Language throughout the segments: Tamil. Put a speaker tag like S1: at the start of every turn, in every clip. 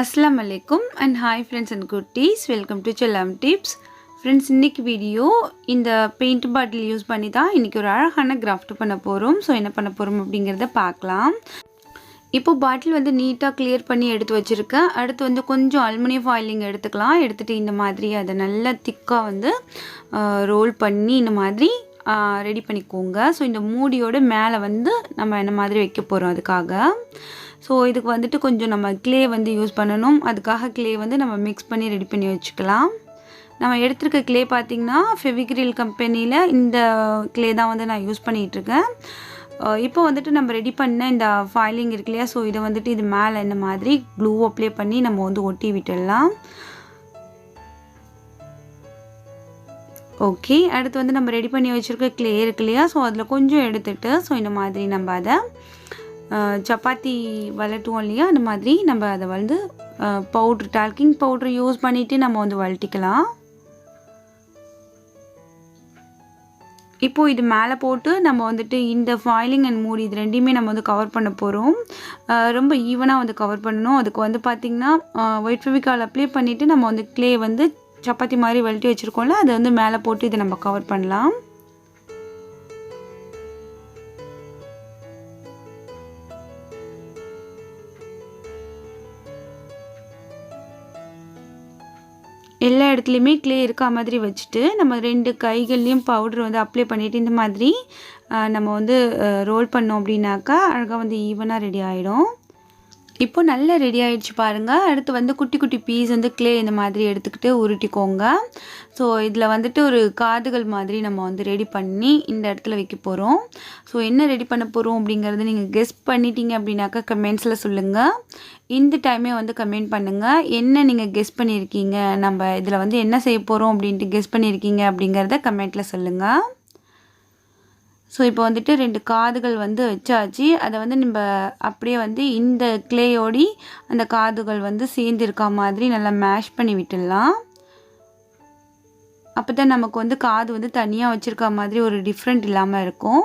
S1: Assalamu alaikum and hi friends and goodies, welcome to Chellam Tips. Friends, இன்னைக்கு வீடியோ இந்த பெயிண்ட் பாட்டில் யூஸ் பண்ணி தான் இன்னைக்கு ஒரு அழகான கிராஃப்ட் பண்ண போறோம். சோ என்ன பண்ண போறோம் அப்படிங்கறத பார்க்கலாம். இப்போ பாட்டில் வந்து நீட்டா கிளியர் பண்ணி எடுத்து வச்சிருக்கேன். அடுத்து வந்து கொஞ்சம் அலுமினியம் ஃபாயிலிங் எடுத்துக்கலாம். எடுத்துட்டு இந்த மாதிரி அத நல்லா திக்கா வந்து ரோல் பண்ணி இந்த மாதிரி ரெடி பண்ணிக்கோங்க. சோ இந்த மூடியோட மேலே வந்து நம்ம என்ன மாதிரி வைக்க போறோம் அதுக்காக. ஸோ இதுக்கு வந்துட்டு கொஞ்சம் நம்ம க்ளே வந்து யூஸ் பண்ணணும். அதுக்காக க்ளே வந்து நம்ம மிக்ஸ் பண்ணி ரெடி பண்ணி வச்சுக்கலாம். நம்ம எடுத்துருக்க க்ளே பார்த்திங்கன்னா ஃபெவிக்ரில் கம்பெனியில் இந்த க்ளே தான் வந்து நான் யூஸ் பண்ணிகிட்ருக்கேன். இப்போ வந்துட்டு நம்ம ரெடி பண்ண இந்த ஃபைலிங் இருக்கு இல்லையா, ஸோ இதை வந்துட்டு இது மேலே இந்த மாதிரி க்ளூ அப்ளை பண்ணி நம்ம வந்து ஒட்டி விட்டுடலாம். ஓகே, அடுத்து வந்து நம்ம ரெடி பண்ணி வச்சுருக்க க்ளே இருக்கு இல்லையா, ஸோ அதில் கொஞ்சம் எடுத்துகிட்டு ஸோ இந்த மாதிரி நம்ம அதை சப்பாத்தி வளட்டுவோம் இல்லையா, அந்த மாதிரி நம்ம அதை வந்து பவுட்ரு டால்கிங் பவுட்ரு யூஸ் பண்ணிவிட்டு நம்ம வந்து வளட்டிக்கலாம். இப்போது இது மேலே போட்டு நம்ம வந்துட்டு இந்த ஃபாயிலிங் அண்ட் மூடி இது ரெண்டையுமே நம்ம வந்து கவர் பண்ண போகிறோம். ரொம்ப ஈவனாக வந்து கவர் பண்ணணும். அதுக்கு வந்து பார்த்திங்கன்னா ஒயிட் ஃபெவிகால் அப்ளை பண்ணிவிட்டு நம்ம வந்து க்ளே வந்து சப்பாத்தி மாதிரி வளட்டி வச்சுருக்கோம்ல, அதை வந்து மேலே போட்டு இதை நம்ம கவர் பண்ணலாம். எல்லா இடத்துலையுமே க்ளே இருக்கா மாதிரி வச்சுட்டு நம்ம 2 கைகள்லேயும் பவுட்ரு வந்து அப்ளை பண்ணிவிட்டு இந்த மாதிரி நம்ம வந்து ரோல் பண்ணோம் அப்படின்னாக்கா அழகாக வந்து ஈவனாக ரெடி ஆகிடும். இப்போ நல்லா ரெடி ஆகிடுச்சு பாருங்கள். அடுத்து வந்து குட்டி குட்டி பீஸ் வந்து க்ளே இந்த மாதிரி எடுத்துக்கிட்டு உருட்டிக்கோங்க. ஸோ இதில் வந்துட்டு ஒரு காதுகள் மாதிரி நம்ம வந்து ரெடி பண்ணி இந்த இடத்துல வைக்க போகிறோம். ஸோ என்ன ரெடி பண்ண போகிறோம் அப்படிங்கிறது நீங்கள் கெஸ் பண்ணிட்டீங்க அப்படின்னாக்கா கமெண்ட்ஸில் சொல்லுங்கள். இந்த டைமே வந்து கமெண்ட் பண்ணுங்கள். என்ன நீங்கள் கெஸ் பண்ணியிருக்கீங்க, நம்ம இதில் வந்து என்ன செய்ய போகிறோம் அப்படின்ட்டு கெஸ் பண்ணியிருக்கீங்க அப்படிங்கிறத கமெண்ட்டில் சொல்லுங்கள். ஸோ இப்போ வந்துட்டு 2 காதுகள் வந்து வச்சாச்சு. அதை வந்து நம்ம அப்படியே வந்து இந்த க்ளேயோடி அந்த காதுகள் வந்து சேர்ந்துருக்கா மாதிரி நல்லா மேஷ் பண்ணி விட்டுடலாம். அப்போ தான் நமக்கு வந்து காது வந்து தனியாக வச்சுருக்கா மாதிரி ஒரு டிஃப்ரெண்ட் இல்லாமல் இருக்கும்.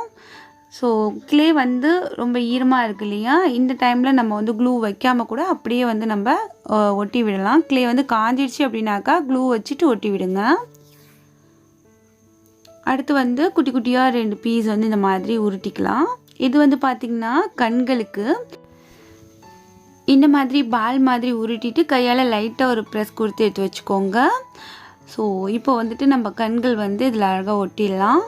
S1: ஸோ க்ளே வந்து ரொம்ப ஈரமாக இருக்கு இல்லையா, இந்த டைமில் நம்ம வந்து க்ளூ வைக்காமல் கூட அப்படியே வந்து நம்ம ஒட்டி விடலாம். க்ளே வந்து காஞ்சிடுச்சு அப்படின்னாக்கா க்ளூ வச்சுட்டு ஒட்டி விடுங்க. அடுத்து வந்து குட்டி குட்டியாக 2 பீஸ் வந்து இந்த மாதிரி உருட்டிக்கலாம். இது வந்து பார்த்திங்கன்னா கண்களுக்கு இந்த மாதிரி பால் மாதிரி உருட்டிட்டு கையால் லைட்டாக ஒரு ப்ரெஸ் கொடுத்து எடுத்து வச்சுக்கோங்க. ஸோ இப்போ வந்துட்டு நம்ம கண்கள் வந்து இதில் அழகாக ஒட்டிடலாம்.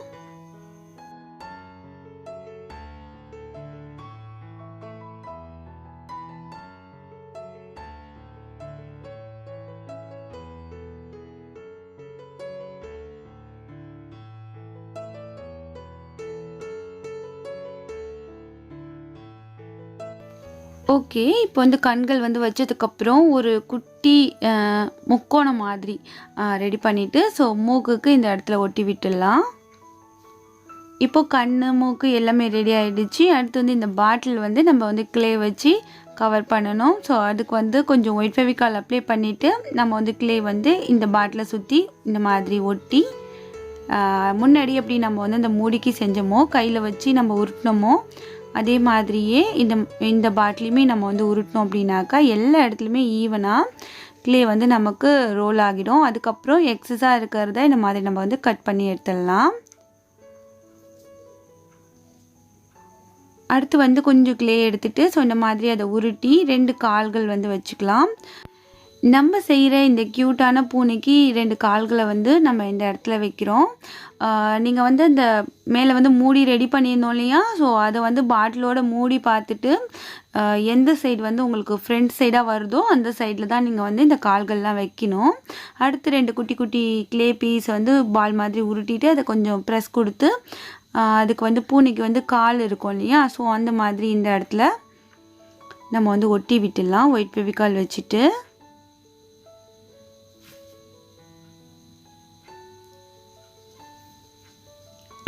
S1: ஓகே, இப்போ வந்து கண்கள் வந்து வச்சதுக்கப்புறம் ஒரு குட்டி முக்கோணம் மாதிரி ரெடி பண்ணிவிட்டு ஸோ மூக்குக்கு இந்த இடத்துல ஒட்டி விட்டுடலாம். இப்போது கண் மூக்கு எல்லாமே ரெடி ஆகிடுச்சு. அடுத்து வந்து இந்த பாட்டில் வந்து நம்ம வந்து க்ளே வச்சு கவர் பண்ணணும். ஸோ அதுக்கு வந்து கொஞ்சம் ஒயிட் ஃபெவிகால் அப்ளை பண்ணிவிட்டு நம்ம வந்து க்ளே வந்து இந்த பாட்டிலை சுற்றி இந்த மாதிரி ஒட்டி முன்னாடி எப்படி நம்ம வந்து இந்த மூடிக்கு செஞ்சோமோ கையில் வச்சு நம்ம உருட்டினோமோ அதே மாதிரியே இந்த பாட்டிலையுமே நம்ம வந்து உருட்டினோம் அப்படின்னாக்கா எல்லா இடத்துலையுமே ஈவனாக க்ளே வந்து நமக்கு ரோல் ஆகிடும். அதுக்கப்புறம் எக்ஸஸாக இருக்கிறத இந்த மாதிரி நம்ம வந்து கட் பண்ணி எடுத்துடலாம். அடுத்து வந்து கொஞ்சம் க்ளே எடுத்துகிட்டு ஸோ இந்த மாதிரி அதை உருட்டி 2 கால்கள் வந்து வச்சுக்கலாம். நம்ம செய்கிற இந்த க்யூட்டான பூனைக்கு 2 கால்களை வந்து நம்ம இந்த இடத்துல வைக்கிறோம். நீங்கள் வந்து இந்த மேலே வந்து மூடி ரெடி பண்ணியிருந்தோம் இல்லையா, ஸோ அதை வந்து பாட்டிலோட மூடி பார்த்துட்டு எந்த சைடு வந்து உங்களுக்கு ஃப்ரண்ட் சைடாக வருதோ அந்த சைடில் தான் நீங்கள் வந்து இந்த கால்கள்லாம் வைக்கணும். அடுத்து 2 குட்டி குட்டி க்ளே பீஸ் வந்து பால் மாதிரி உருட்டிட்டு அதை கொஞ்சம் ப்ரெஸ் கொடுத்து அதுக்கு வந்து பூனைக்கு வந்து கால் இருக்கும் இல்லையா, ஸோ அந்த மாதிரி இந்த இடத்துல நம்ம வந்து ஒட்டி விட்டுடலாம் ஒயிட் ஃபெவிகால் வச்சுட்டு.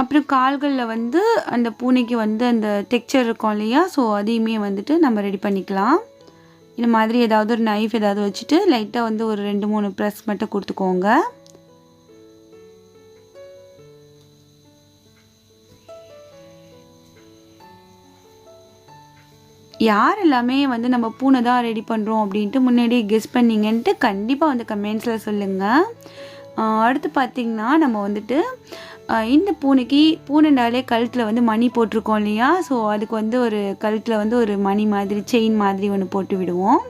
S1: அப்புறம் கால்களில் வந்து அந்த பூனைக்கு வந்து அந்த டெக்ஸ்சர் இருக்கும் இல்லையா, ஸோ அதையுமே வந்துட்டு நம்ம ரெடி பண்ணிக்கலாம். இந்த மாதிரி ஏதாவது ஒரு நைஃப் ஏதாவது வச்சுட்டு லைட்டாக வந்து ஒரு 2-3 ப்ரெஸ் மட்டும் கொடுத்துக்கோங்க. யார் எல்லாமே வந்து நம்ம பூனை தான் ரெடி பண்ணுறோம் அப்படின்ட்டு முன்னாடியே கெஸ் பண்ணிங்கன்ட்டு கண்டிப்பாக வந்து கமெண்ட்ஸில் சொல்லுங்கள். அடுத்து பார்த்திங்கன்னா நம்ம வந்துட்டு இந்த பூனைண்டாலே கழுத்தில் வந்து மணி போட்டிருக்கோம் இல்லையா? ஸோ அதுக்கு வந்து ஒரு கழுத்தில் வந்து ஒரு மணி மாதிரி செயின் மாதிரி ஒன்று போட்டு விடுவோம்.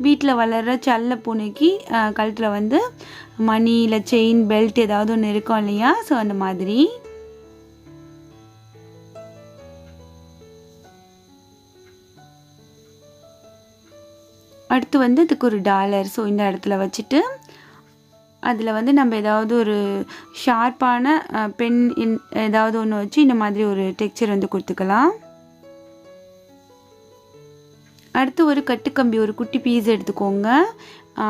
S1: வீட்டில் வளர்கிற செல்ல பூனைக்கு கழுத்தில் வந்து மணி இல்லை செயின் பெல்ட் ஏதாவது ஒன்று இருக்கும் இல்லையா? ஸோ அந்த மாதிரி. அடுத்து வந்து இதுக்கு ஒரு டாலர். ஸோ இந்த இடத்துல வச்சுட்டு அதில் வந்து நம்ம ஏதாவது ஒரு ஷார்ப்பான பென் ஏதாவது ஒன்று வச்சு இந்த மாதிரி ஒரு டெக்ஸ்சர் வந்து கொடுத்துக்கலாம். அடுத்து ஒரு கட்டுக்கம்பி ஒரு குட்டி பீஸ் எடுத்துக்கோங்க.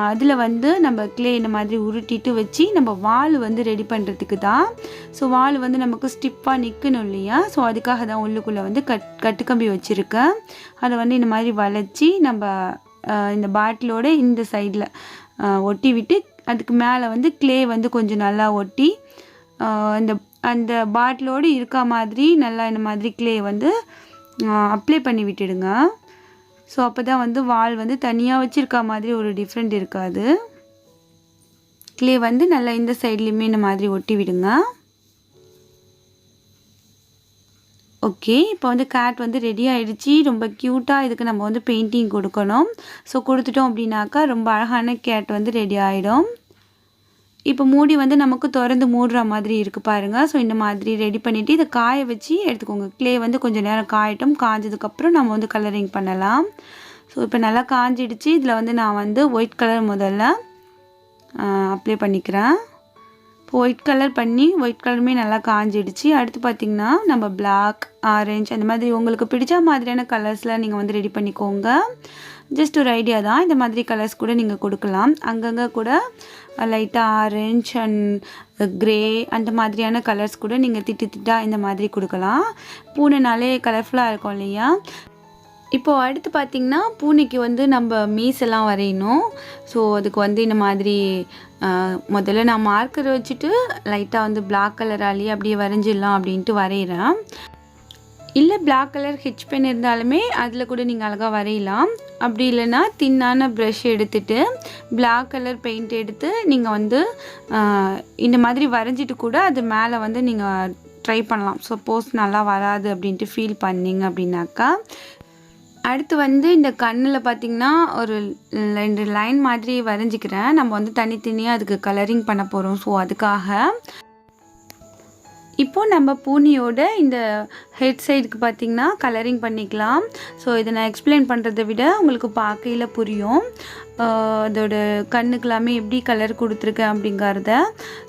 S1: அதில் வந்து நம்ம கிளே இந்த மாதிரி உருட்டிட்டு வச்சு நம்ம வால் வந்து ரெடி பண்ணுறதுக்கு தான். ஸோ வால் வந்து நமக்கு ஸ்டிப்பாக நிற்கணும் இல்லையா? ஸோ அதுக்காக தான் உள்ளுக்குள்ளே வந்து கட்டுக்கம்பி வச்சுருக்கேன். அதை வந்து இந்த மாதிரி வளைச்சி நம்ம இந்த பாட்டிலோட இந்த சைடில் ஒட்டி விட்டு அதுக்கு மேலே வந்து கிளே வந்து கொஞ்சம் நல்லா ஒட்டி அந்த பாட்டிலோடு இருக்க மாதிரி நல்லா இந்த மாதிரி கிளே வந்து அப்ளை பண்ணி விட்டுடுங்க. ஸோ அப்போ தான் வந்து வால் வந்து தனியாக வச்சுருக்க மாதிரி ஒரு டிஃப்ரெண்ட் இருக்காது. கிளே வந்து நல்லா இந்த சைட்லேயுமே இந்த மாதிரி ஒட்டி விடுங்க. ஓகே, இப்போ வந்து கேட் வந்து ரெடி ஆகிடுச்சி. ரொம்ப க்யூட்டாக இதுக்கு நம்ம வந்து பெயிண்டிங் கொடுக்கணும். ஸோ கொடுத்துட்டோம் அப்படின்னாக்கா ரொம்ப அழகான கேட் வந்து ரெடி ஆகிடும். இப்போ மூடி வந்து நமக்கு திறந்து மூடுற மாதிரி இருக்குது பாருங்கள். ஸோ இந்த மாதிரி ரெடி பண்ணிவிட்டு இதை காய வச்சு எடுத்துக்கோங்க. கிளே வந்து கொஞ்சம் நேரம் காயட்டும். காஞ்சதுக்கப்புறம் நம்ம வந்து கலரிங் பண்ணலாம். ஸோ இப்போ நல்லா காஞ்சிடுச்சு. இதில் வந்து நான் வந்து ஒயிட் கலர் முதல்ல அப்ளை பண்ணிக்கிறேன். இப்போ ஒயிட் கலர் பண்ணி ஒயிட் கலருமே நல்லா காஞ்சிடுச்சு. அடுத்து பார்த்திங்கன்னா நம்ம பிளாக், ஆரஞ்சு அந்த மாதிரி உங்களுக்கு பிடிச்ச மாதிரியான கலர்ஸில் நீங்கள் வந்து ரெடி பண்ணிக்கோங்க. ஜஸ்ட் ஒரு ஐடியா தான். இந்த மாதிரி கலர்ஸ் கூட நீங்கள் கொடுக்கலாம். அங்கங்கே கூட லைட்டாக ஆரஞ்சு அண்ட் க்ரே அந்த மாதிரியான கலர்ஸ் கூட நீங்கள் திட்டாக இந்த மாதிரி கொடுக்கலாம். பூனைனாலே கலர்ஃபுல்லாக இருக்கும் இல்லையா? இப்போது அடுத்து பார்த்திங்கன்னா பூனைக்கு வந்து நம்ம மீசெல்லாம் வரையணும். ஸோ அதுக்கு வந்து இந்த மாதிரி முதல்ல நான் மார்க்கர் வச்சுட்டு லைட்டாக வந்து பிளாக் கலராலேயே அப்படியே வரைஞ்சிடலாம் அப்படின்ட்டு வரைகிறேன். இல்லை பிளாக் கலர் ஹெச் பென் இருந்தாலுமே அதில் கூட நீங்கள் அழகாக வரையலாம். அப்படி இல்லைன்னா தின்னான ப்ரஷ் எடுத்துகிட்டு பிளாக் கலர் பெயிண்ட் எடுத்து நீங்கள் வந்து இந்த மாதிரி வரைஞ்சிட்டு கூட அது மேலே வந்து நீங்கள் ட்ரை பண்ணலாம். சப்போஸ் நல்லா வராது அப்படின்ட்டு ஃபீல் பண்ணிங்க அப்படின்னாக்கா. அடுத்து வந்து இந்த கண்ணில் பார்த்திங்கன்னா ஒரு 2 லைன் மாதிரி வரைஞ்சிக்கிறேன். நம்ம வந்து தனித்தனியாக அதுக்கு கலரிங் பண்ண போகிறோம். ஸோ அதுக்காக இப்போது நம்ம பூனையோட இந்த ஹெட் சைடுக்கு பார்த்திங்கன்னா கலரிங் பண்ணிக்கலாம். ஸோ இதை நான் எக்ஸ்பிளைன் பண்ணுறதை விட உங்களுக்கு பார்க்கையில் புரியும். அதோட கண்ணுக்கெல்லாமே எப்படி கலர் கொடுத்துருக்கேன் அப்படிங்கிறத.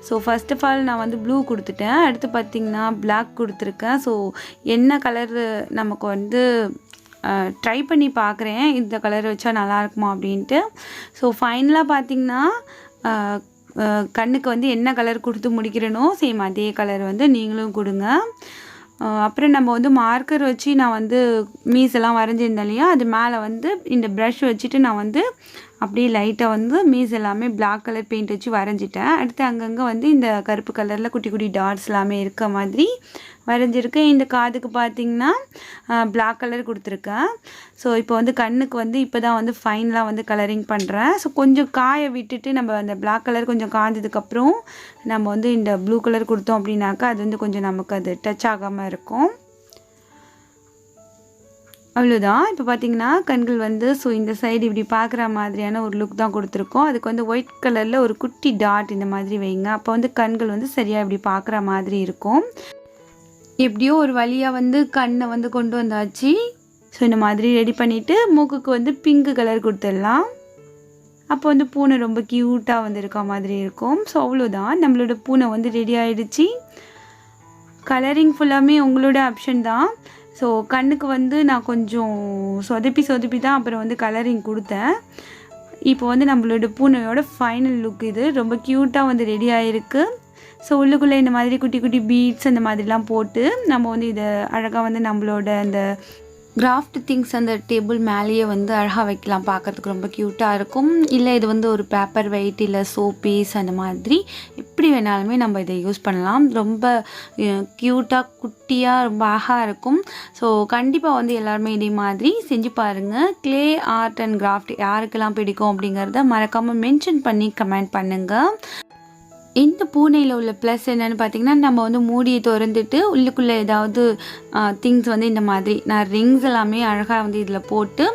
S1: ஸோ ஃபர்ஸ்ட் ஆஃப் ஆல் நான் வந்து ப்ளூ கொடுத்துட்டேன். அடுத்து பார்த்திங்கன்னா பிளாக் கொடுத்துருக்கேன். ஸோ என்ன கலர் நமக்கு வந்து ட்ரை பண்ணி பார்க்குறேன் இந்த கலர் வச்சா நல்லாயிருக்குமா அப்படின்ட்டு. ஸோ ஃபைனலாக பார்த்திங்கன்னா கண்ணுக்கு வந்து என்ன கலர் கொடுத்து முடிக்கிறேனோ சேம் அதே கலர் வந்து நீங்களும் கொடுங்க. அப்புறம் நம்ம வந்து மார்க்கர் வச்சு நான் வந்து மீஸெல்லாம் வரைஞ்சிருந்தேன் இல்லையா? அது மேலே வந்து இந்த ப்ரஷ் வச்சுட்டு நான் வந்து அப்படியே லைட்டாக வந்து மீஸ் எல்லாமே பிளாக் கலர் பெயிண்ட் வச்சு வரைஞ்சிட்டேன். அடுத்து அங்கங்கே வந்து இந்த கருப்பு கலரில் குட்டி குட்டி டாட்ஸ் எல்லாமே இருக்க மாதிரி வரைஞ்சிருக்கேன். இந்த காதுக்கு பார்த்திங்கன்னா பிளாக் கலர் கொடுத்துருக்கேன். ஸோ இப்போ வந்து கண்ணுக்கு வந்து இப்போ தான் வந்து ஃபைனலாக வந்து கலரிங் பண்ணுறேன். ஸோ கொஞ்சம் காய விட்டுட்டு நம்ம அந்த பிளாக் கலர் கொஞ்சம் காஞ்சதுக்கப்புறம் நம்ம வந்து இந்த ப்ளூ கலர் கொடுத்தோம் அப்படின்னாக்கா அது வந்து கொஞ்சம் நமக்கு அது டச் ஆகாமல் இருக்கும். அவ்வளோதான். இப்போ பார்த்திங்கன்னா கண்கள் வந்து ஸோ இந்த சைடு இப்படி பார்க்குற மாதிரியான ஒரு லுக் தான் கொடுத்துருக்கோம். அதுக்கு வந்து ஒயிட் கலரில் ஒரு குட்டி டாட் இந்த மாதிரி வைங்க. அப்போ வந்து கண்கள் வந்து சரியாக இப்படி பார்க்குற மாதிரி இருக்கும். எப்படியோ ஒரு வழியாக வந்து கண்ணை வந்து கொண்டு வந்தாச்சு. ஸோ இந்த மாதிரி ரெடி பண்ணிவிட்டு மூக்குக்கு வந்து பிங்க் கலர் கொடுத்துடலாம். அப்போ வந்து பூனை ரொம்ப க்யூட்டாக வந்து இருக்க மாதிரி இருக்கும். ஸோ அவ்வளோதான், நம்மளோட பூனை வந்து ரெடி ஆகிடுச்சு. கலரிங் ஃபுல்லாமே உங்களோட ஆப்ஷன் தான். ஸோ கண்ணுக்கு வந்து நான் கொஞ்சம் சொதப்பி தான் அப்புறம் வந்து கலரிங் கொடுத்தேன். இப்போ வந்து நம்மளோட பூனையோட ஃபைனல் லுக் இது. ரொம்ப க்யூட்டாக வந்து ரெடி ஆகிருக்கு. ஸோ உள்ளுக்குள்ளே இந்த மாதிரி குட்டி குட்டி பீட்ஸ் அந்த மாதிரிலாம் போட்டு நம்ம வந்து இதை அழகாக வந்து நம்மளோட அந்த கிராஃப்ட் திங்ஸ் அந்த டேபிள் மேலேயே வந்து அழகாக வைக்கலாம், பார்க்கறதுக்கு ரொம்ப க்யூட்டாக இருக்கும். இல்லை இது வந்து ஒரு பேப்பர் வெயிட் இல்லை சோப்பீஸ் அந்த மாதிரி எப்படி வேணாலுமே நம்ம இதை யூஸ் பண்ணலாம். ரொம்ப க்யூட்டாக குட்டியாக ரொம்ப அழகாக இருக்கும். ஸோ கண்டிப்பாக வந்து எல்லாருமே இதே மாதிரி செஞ்சு பாருங்கள். க்ளே ஆர்ட் அண்ட் கிராஃப்ட் யாருக்கெல்லாம் பிடிக்கும் அப்படிங்கிறத மறக்காமல் மென்ஷன் பண்ணி கமெண்ட் பண்ணுங்கள். இந்த பூனையில் உள்ள ப்ளஸ் என்னென்னு பார்த்தீங்கன்னா, நம்ம வந்து மூடியை திறந்துட்டு உள்ளுக்குள்ளே ஏதாவது திங்ஸ் வந்து இந்த மாதிரி நான் ரிங்ஸ் எல்லாமே அழகாக வந்து இதில் போட்டு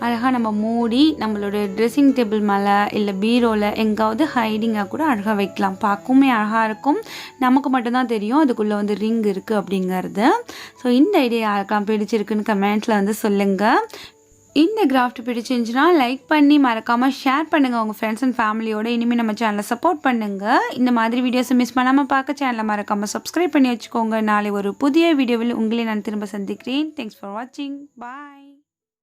S1: அழகாக நம்ம மூடி நம்மளோட ட்ரெஸ்ஸிங் டேபிள் மேலே இல்லை பீரோவில் எங்காவது ஹைடிங்காக கூட அழகாக வைக்கலாம். பார்க்கவுமே அழகாக இருக்கும். நமக்கு மட்டும்தான் தெரியும் அதுக்குள்ளே வந்து ரிங் இருக்குது அப்படிங்கிறது. ஸோ இந்த ஐடியா யாருக்கெல்லாம் பிடிச்சிருக்குன்னு கமெண்ட்ஸில் வந்து சொல்லுங்கள். இந்த கிராஃப்ட் பிடிச்சிருந்துச்சுன்னா லைக் பண்ணி மறக்காமல் ஷேர் பண்ணுங்கள் உங்கள் ஃப்ரெண்ட்ஸ் அண்ட் ஃபேமிலியோடு. இனிமேல் நம்ம சேனலை சப்போர்ட் பண்ணுங்கள். இந்த மாதிரி வீடியோஸை மிஸ் பண்ணாமல் பார்க்க சேனலை மறக்காமல் சப்ஸ்கிரைப் பண்ணி வச்சுக்கோங்க. நாளை ஒரு புதிய வீடியோவில் உங்களை நான் திரும்ப சந்திக்கிறேன். தேங்க்ஸ் ஃபார் வாட்சிங். பாய்.